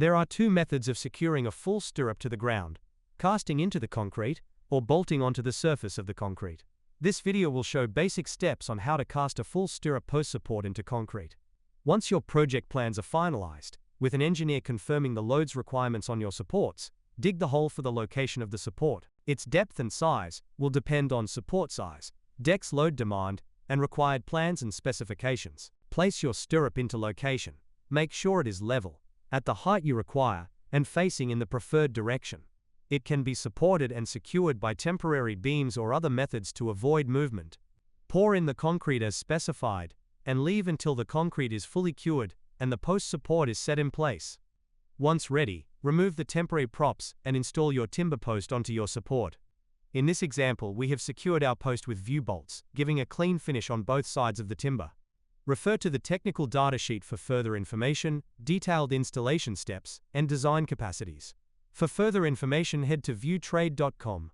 There are two methods of securing a full stirrup to the ground: casting into the concrete or bolting onto the surface of the concrete. This video will show basic steps on how to cast a full stirrup post support into concrete. Once your project plans are finalized, with an engineer confirming the loads requirements on your supports, dig the hole for the location of the support. Its depth and size will depend on support size, deck's load demand, and required plans and specifications. Place your stirrup into location. Make sure it is level, at the height you require, and facing in the preferred direction. It can be supported and secured by temporary beams or other methods to avoid movement. Pour in the concrete as specified, and leave until the concrete is fully cured and the post support is set in place. Once ready, remove the temporary props and install your timber post onto your support. In this example, we have secured our post with view bolts, giving a clean finish on both sides of the timber. Refer to the technical data sheet for further information, detailed installation steps, and design capacities. For further information, head to VUETRADE.com.